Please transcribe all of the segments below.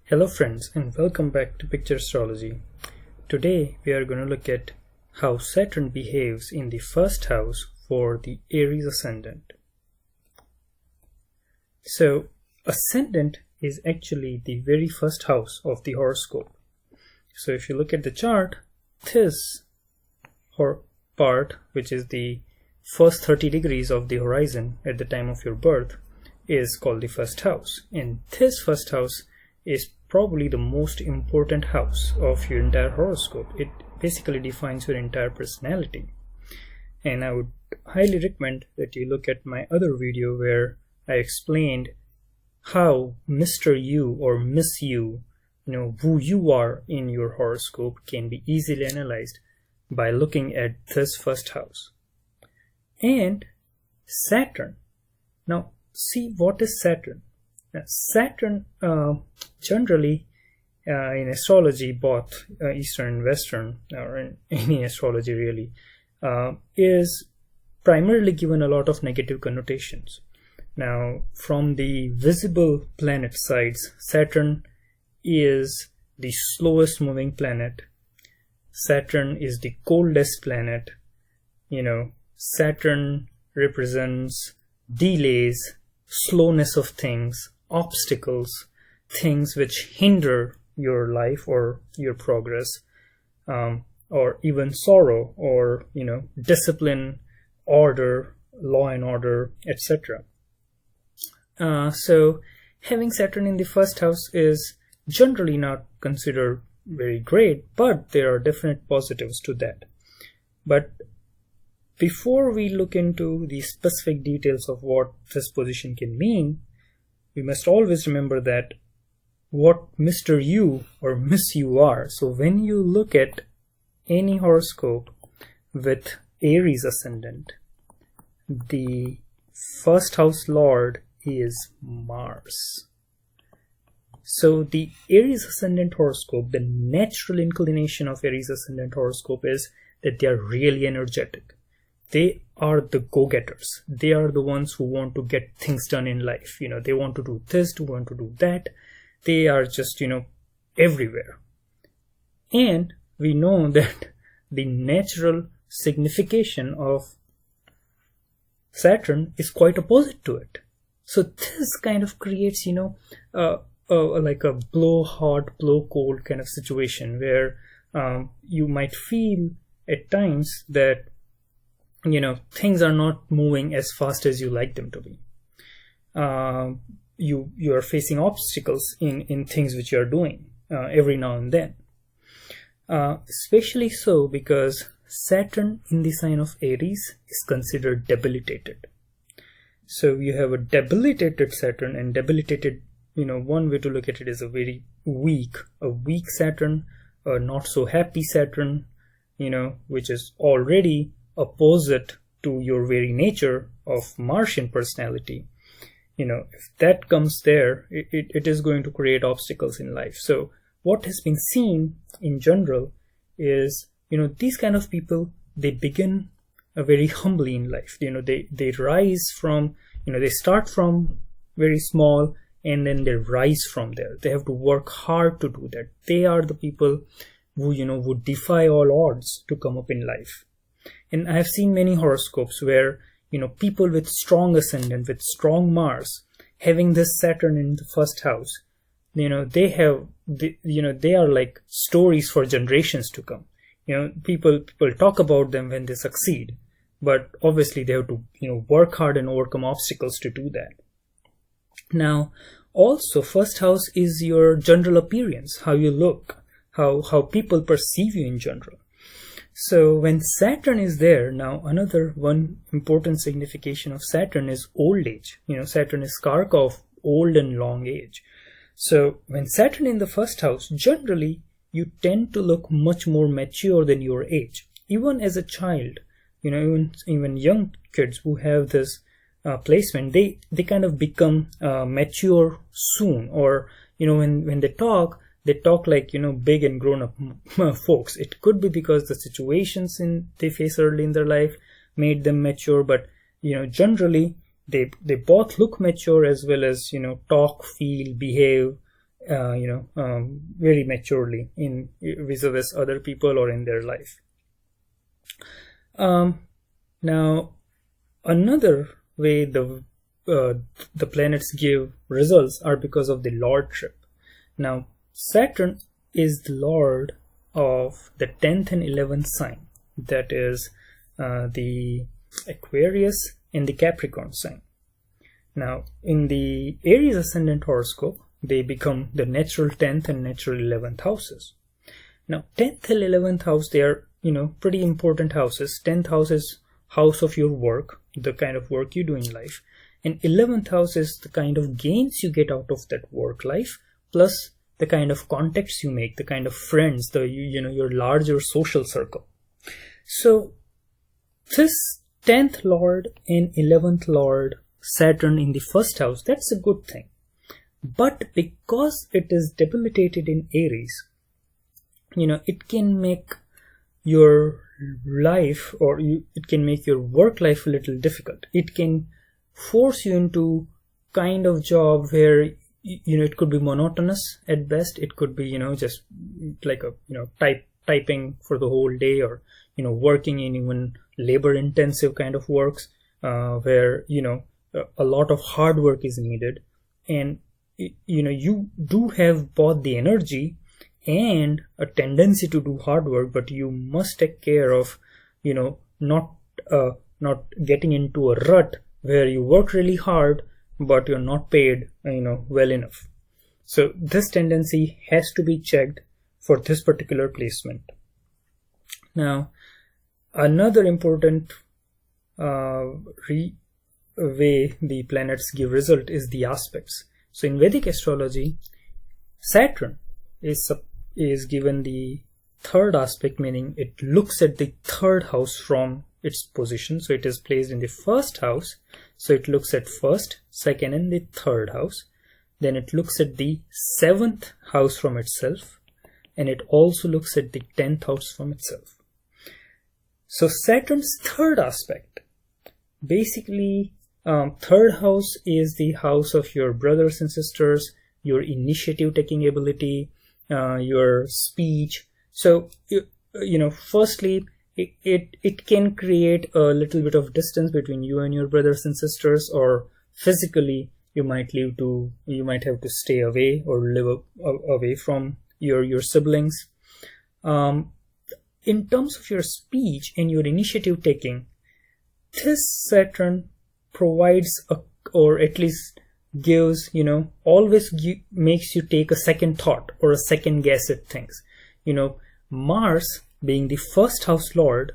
Hello friends, and welcome back to Picture Astrology. Today we are going to look at how Saturn behaves in the first house for the Aries Ascendant. So Ascendant is actually the very first house of the horoscope. So if you look at the chart, this part, which is the first 30 degrees of the horizon at the time of your birth, is called the first house. And this first house is probably the most important house of your entire horoscope. It basically defines your entire personality. And I would highly recommend that you look at my other video where I explained how Mr. You or Miss You, who you are in your horoscope, can be easily analyzed by looking at this first house. And Saturn. Now, see, what is Saturn? Saturn generally in astrology, both Eastern and Western, or in any astrology really, is primarily given a lot of negative connotations. Now, from the visible planet sides, Saturn is the slowest moving planet. Saturn is the coldest planet. Saturn represents delays, slowness of things, obstacles, things which hinder your life or your progress, or even sorrow, or discipline, order, law and order, etc. So having Saturn in the first house is generally not considered very great, but there are definite positives to that. But before we look into the specific details of what this position can mean, we must always remember that what Mr. You or Miss You are. So when you look at any horoscope with Aries Ascendant, the first house lord is Mars. So the Aries Ascendant horoscope, the natural inclination of Aries Ascendant horoscope is that they are really energetic. They are the go-getters. They are the ones who want to get things done in life. They want to do this, they want to do that. They are just, everywhere. And we know that the natural signification of Saturn is quite opposite to it. So this kind of creates, like a blow hot, blow cold kind of situation where you might feel at times that things are not moving as fast as you like them to be. You are facing obstacles in things which you are doing every now and then. Especially so because Saturn in the sign of Aries is considered debilitated. So you have a debilitated Saturn, and debilitated, one way to look at it is a weak Saturn, a not so happy Saturn, which is already opposite to your very nature of Martian personality. If that comes there, it is going to create obstacles in life. So what has been seen in general is, these kind of people, they begin very humbly in life. They rise from, they start from very small and then they rise from there. They have to work hard to do that. They are the people who, would defy all odds to come up in life. And I have seen many horoscopes where, people with strong ascendant, with strong Mars, having this Saturn in the first house, they are like stories for generations to come. People talk about them when they succeed, but obviously they have to, work hard and overcome obstacles to do that. Now, also, first house is your general appearance, how you look, how people perceive you in general. So when Saturn is there, now another one important signification of Saturn is old age. Saturn is Karka of old and long age. So when Saturn in the first house, generally you tend to look much more mature than your age. Even as a child, even young kids who have this placement, they kind of become mature soon. Or, when they talk like, big and grown up folks. It could be because the situations they face early in their life made them mature, but, generally they both look mature as well as, talk, feel, behave very maturely in vis-a-vis other people or in their life. Now, another way the planets give results are because of the lordship. Now, Saturn is the lord of the 10th and 11th sign, that is the Aquarius and the Capricorn sign. Now, in the Aries Ascendant horoscope, they become the natural 10th and natural 11th houses. Now, 10th and 11th house, they are, pretty important houses. 10th house is house of your work, the kind of work you do in life. And 11th house is the kind of gains you get out of that work life, plus the kind of contacts you make, the kind of friends, your larger social circle. So, this 10th lord and 11th lord Saturn in the first house, that's a good thing. But because it is debilitated in Aries, it can make your life, or it can make your work life a little difficult. It can force you into kind of job where it could be monotonous at best. It could be just like a typing for the whole day, or working in even labor intensive kind of works where a lot of hard work is needed, and you do have both the energy and a tendency to do hard work, but you must take care of not getting into a rut where you work really hard but you're not paid well enough. So this tendency has to be checked for this particular placement. Now, another important way the planets give result is the aspects. So in Vedic astrology, Saturn is given the third aspect, meaning it looks at the third house from its position. So it is placed in the first house, so it looks at first, second and the third house. Then it looks at the 7th house from itself, and it also looks at the 10th house from itself. So Saturn's third aspect, basically third house is the house of your brothers and sisters, your initiative taking ability, your speech. So firstly, it can create a little bit of distance between you and your brothers and sisters, or physically you might have to stay away or live away from your siblings. In terms of your speech and your initiative taking, this Saturn provides or at least gives, always makes you take a second thought or a second guess at things. Mars, being the first house lord,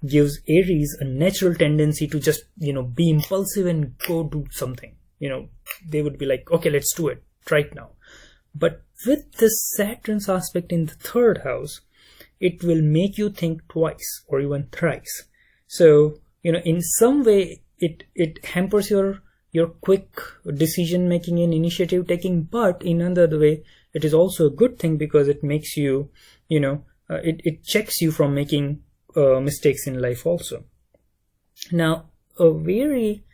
gives Aries a natural tendency to just, be impulsive and go do something. They would be like, okay, let's do it right now. But with this Saturn's aspect in the third house, it will make you think twice or even thrice. So, in some way, it hampers your quick decision making and initiative taking, but in another way, it is also a good thing because it makes you, it checks you from making mistakes in life also. Now, a very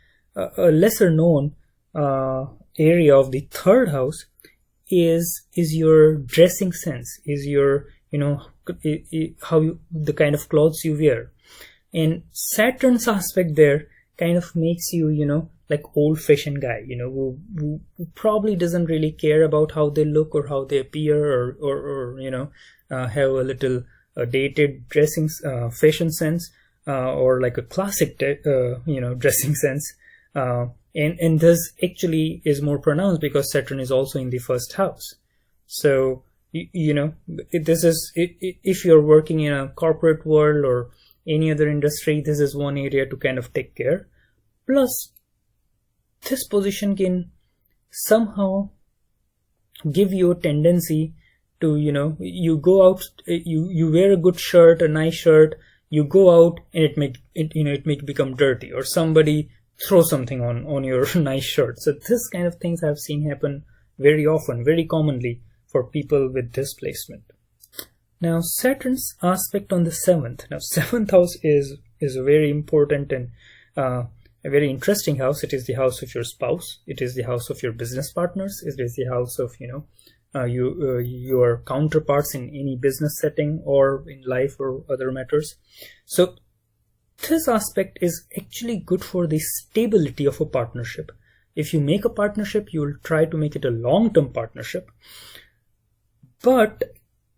lesser known area of the third house is your dressing sense, is your the kind of clothes you wear. And Saturn's aspect there kind of makes you like old-fashioned guy, who probably doesn't really care about how they look or how they appear, or have a little dated dressing fashion sense, or like a classic dressing sense, and this actually is more pronounced because Saturn is also in the first house. So this is, if you're working in a corporate world or any other industry, this is one area to kind of take care. Plus, this position can somehow give you a tendency to, you go out, you wear a good shirt, a nice shirt, you go out and it may become dirty, or somebody throw something on your nice shirt. So this kind of things I've seen happen very often, very commonly for people with this placement. Now, Saturn's aspect on the 7th. Now, 7th house is a very important and a very interesting house. It is the house of your spouse. It is the house of your business partners. It is the house of, your counterparts in any business setting or in life or other matters. So this aspect is actually good for the stability of a partnership. If you make a partnership, you will try to make it a long-term partnership. But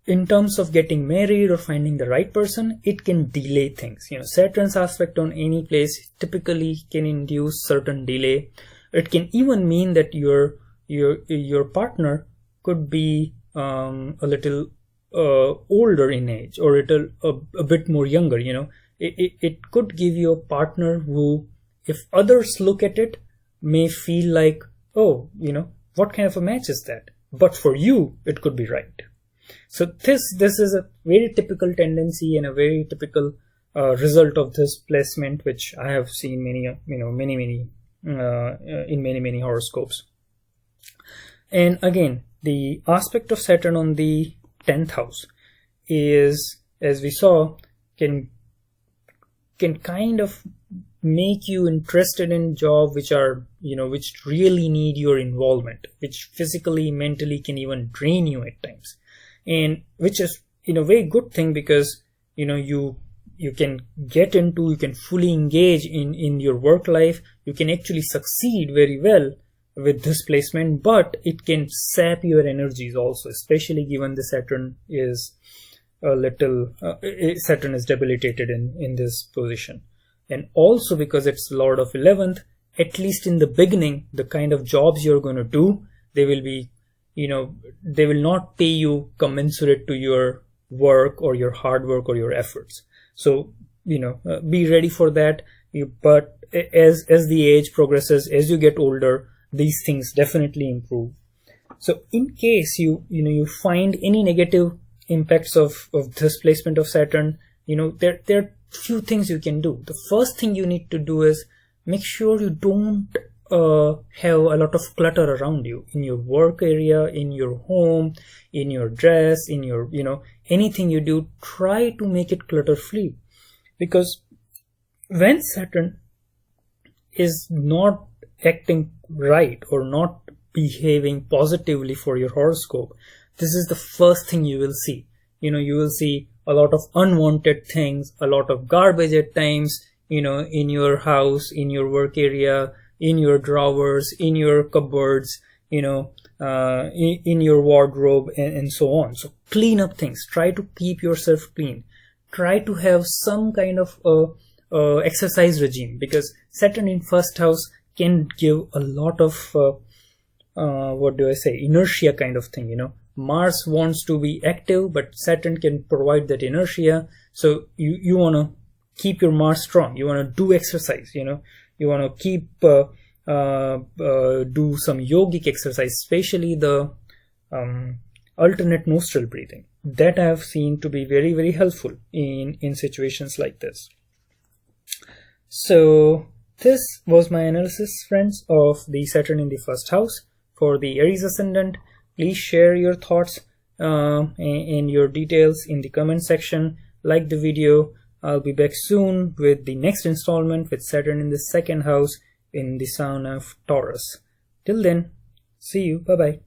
in terms of getting married or finding the right person, it can delay things. Saturn's aspect on any place typically can induce certain delay. It can even mean that your partner could be a little older in age, or a bit more younger. It could give you a partner who, if others look at it, may feel like, oh, what kind of a match is that? But for you, it could be right. So this is a very typical tendency and a very typical result of this placement, which I have seen many horoscopes. And again, the aspect of Saturn on the 10th house is, as we saw, can kind of make you interested in job which are which really need your involvement, which physically, mentally can even drain you at times, and which is a very good thing, because you can get into, you can fully engage in your work life. You can actually succeed very well with this placement, but it can sap your energies also, especially given the Saturn is Saturn is debilitated in this position. And also because it's Lord of 11th, at least in the beginning, the kind of jobs you're going to do, they will be, they will not pay you commensurate to your work or your hard work or your efforts. So, be ready for that. But as the age progresses, as you get older, these things definitely improve. So in case you find any negative impacts of this placement of Saturn, there are few things you can do. The first thing you need to do is make sure you don't have a lot of clutter around you in your work area, in your home, in your dress, in your anything you do. Try to make it clutter free, because when Saturn is not acting right or not behaving positively for your horoscope, this is the first thing you will see. You will see a lot of unwanted things, a lot of garbage at times, in your house, in your work area, in your drawers, in your cupboards, in your wardrobe, and so on. So clean up things. Try to keep yourself clean. Try to have some kind of exercise regime, because Saturn in first house can give a lot of inertia kind of thing. Mars wants to be active, but Saturn can provide that inertia. So you want to keep your Mars strong. You want to do exercise. You want to keep do some yogic exercise, especially the alternate nostril breathing. That I have seen to be very, very helpful in situations like this. So this was my analysis, friends, of the Saturn in the first house for the Aries Ascendant. Please share your thoughts and your details in the comment section. Like the video. I'll be back soon with the next installment with Saturn in the second house in the sign of Taurus. Till then, see you. Bye-bye.